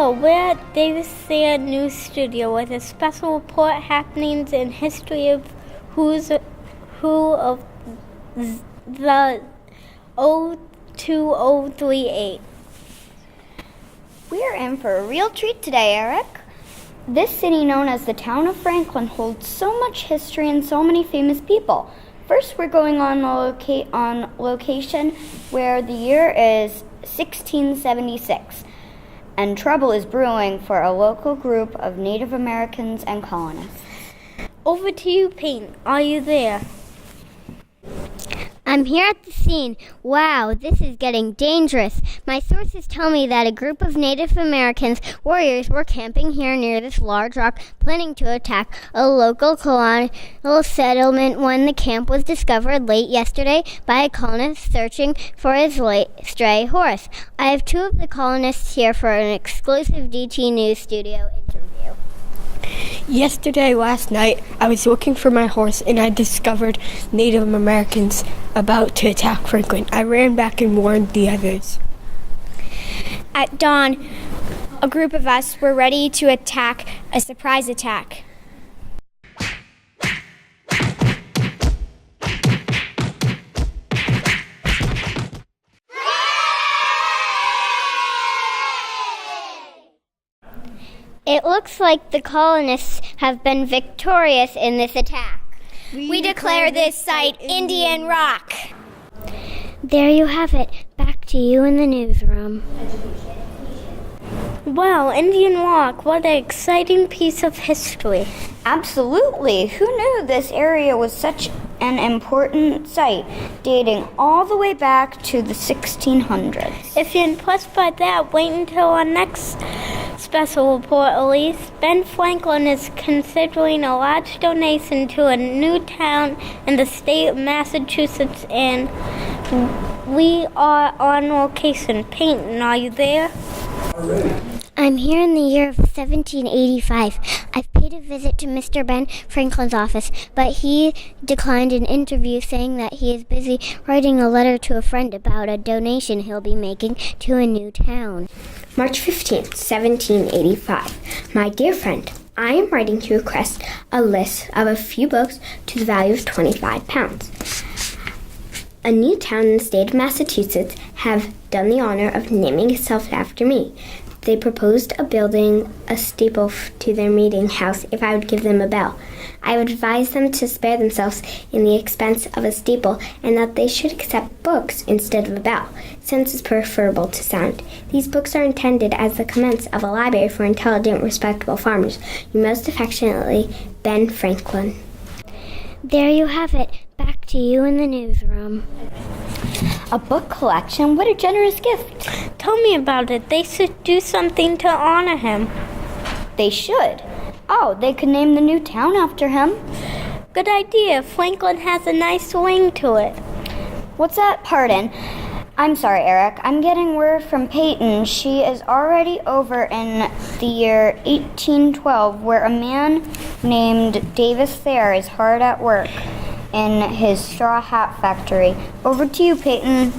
Hello, we're at Thayer News Studio with a special report happenings and history of who of the 02038. We're in for a real treat today, Eric. This city, known as the town of Franklin, holds so much history and so many famous people. First, we're going on location where the year is 1676, and trouble is brewing for a local group of Native Americans and colonists. Over to you, Payne. Are you there? I'm here at the scene. Wow, this is getting dangerous. My sources tell me that a group of Native Americans warriors were camping here near this large rock, planning to attack a local colonial settlement when the camp was discovered late yesterday by a colonist searching for his stray horse. I have two of the colonists here for an exclusive DT News Studio interview. Last night, I was looking for my horse and I discovered Native Americans about to attack Franklin. I ran back and warned the others. At dawn, a group of us were ready to attack a surprise attack. It looks like the colonists have been victorious in this attack. We declare this site Indian Rock. There you have it. Back to you in the newsroom. Wow, Indian Rock, what an exciting piece of history. Absolutely. Who knew this area was such an important site, dating all the way back to the 1600s? If you're impressed by that, wait until our next special report, Elise. Ben Franklin is considering a large donation to a new town in the state of Massachusetts, and we are on location. Peyton, are you there? I'm here in the year of 1785. I've paid a visit to Mr. Ben Franklin's office, but he declined an interview, saying that he is busy writing a letter to a friend about a donation he'll be making to a new town. March 15th, 1785. My dear friend, I am writing to request a list of a few books to the value of £25. A new town in the state of Massachusetts have done the honor of naming itself after me. They proposed building a steeple to their meeting house if I would give them a bell. I would advise them to spare themselves in the expense of a steeple and that they should accept books instead of a bell, since it's preferable to sound. These books are intended as the contents of a library for intelligent, respectable farmers. You most affectionately, Ben Franklin. There you have it. Back to you in the newsroom. A book collection? What a generous gift. Tell me about it. They should do something to honor him. They should. Oh, they could name the new town after him. Good idea. Franklin has a nice ring to it. What's that? Pardon. I'm sorry, Eric. I'm getting word from Peyton. She is already over in the year 1812, where a man named Davis Thayer is hard at work in his straw hat factory. Over to you, Peyton.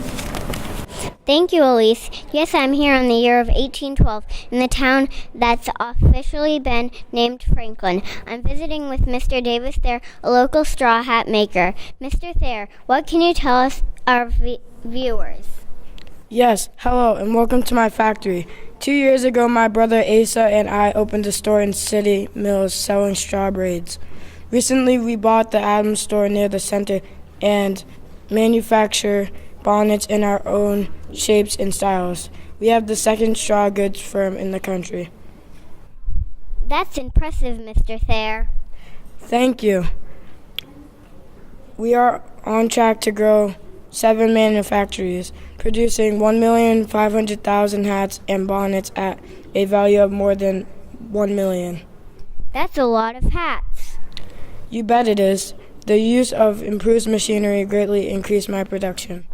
Thank you, Elise. Yes, I'm here in the year of 1812 in the town that's officially been named Franklin. I'm visiting with Mr. Davis Thayer, a local straw hat maker. Mr. Thayer, what can you tell us, our viewers? Yes, hello and welcome to my factory. 2 years ago, my brother Asa and I opened a store in City Mills selling straw braids. Recently, we bought the Adams store near the center and manufacture bonnets in our own shapes and styles. We have the second straw goods firm in the country. That's impressive, Mr. Thayer. Thank you. We are on track to grow 7 manufactories, producing 1,500,000 hats and bonnets at a value of more than $1 million. That's a lot of hats. You bet it is. The use of improved machinery greatly increased my production.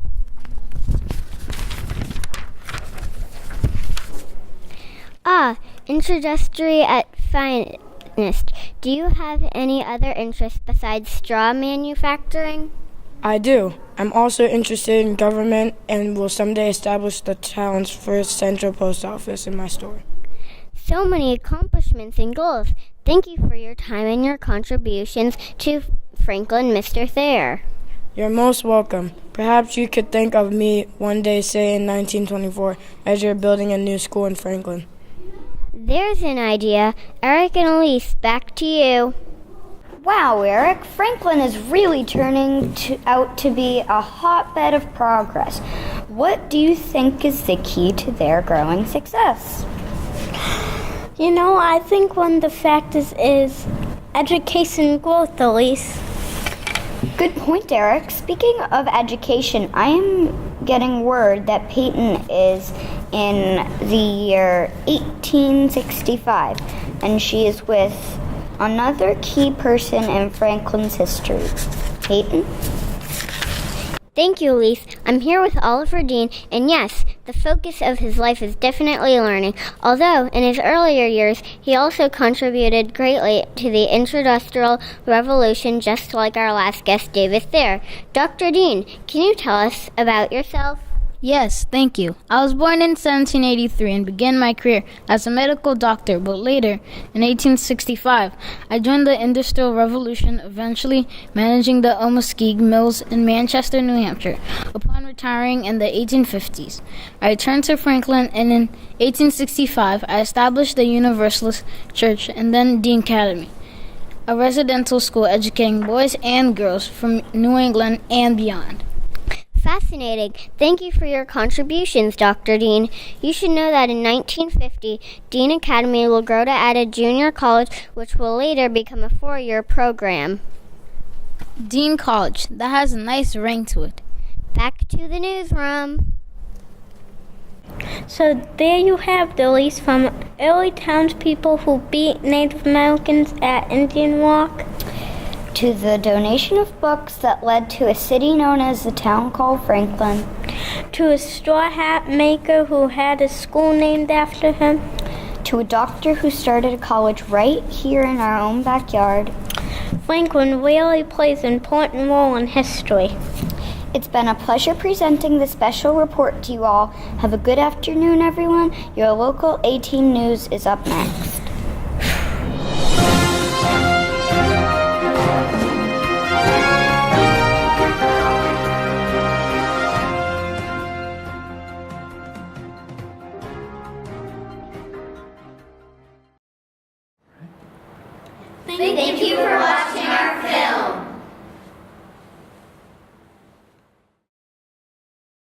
Introductory at finest. Do you have any other interests besides straw manufacturing? I do. I'm also interested in government and will someday establish the town's first central post office in my store. So many accomplishments and goals. Thank you for your time and your contributions to Franklin, Mr. Thayer. You're most welcome. Perhaps you could think of me one day, say in 1924, as you're building a new school in Franklin. There's an idea. Eric and Elise, back to you. Wow, Eric, Franklin is really turning out to be a hotbed of progress. What do you think is the key to their growing success? I think one of the factors is education growth, Elise. Good point, Eric. Speaking of education, I am getting word that Peyton is in the year 1865, and she is with another key person in Franklin's history. Peyton? Thank you, Elise. I'm here with Oliver Dean, and yes, the focus of his life is definitely learning, although in his earlier years, he also contributed greatly to the Industrial Revolution, just like our last guest, David Thayer. Dr. Dean, can you tell us about yourself? Yes, thank you. I was born in 1783 and began my career as a medical doctor, but later, in 1865, I joined the Industrial Revolution, eventually managing the Muskeg Mills in Manchester, New Hampshire. Upon retiring in the 1850s, I returned to Franklin, and in 1865, I established the Universalist Church and then Dean Academy, a residential school educating boys and girls from New England and beyond. Fascinating. Thank you for your contributions, Dr. Dean. You should know that in 1950, Dean Academy will grow to add a junior college, which will later become a 4-year program. Dean College. That has a nice ring to it. Back to the newsroom. So there you have the Elise from early townspeople who beat Native Americans at Indian Walk, to the donation of books that led to a city known as the town called Franklin, to a straw hat maker who had a school named after him, to a doctor who started a college right here in our own backyard. Franklin really plays an important role in history. It's been a pleasure presenting this special report to you all. Have a good afternoon, everyone. Your local 18 News is up next.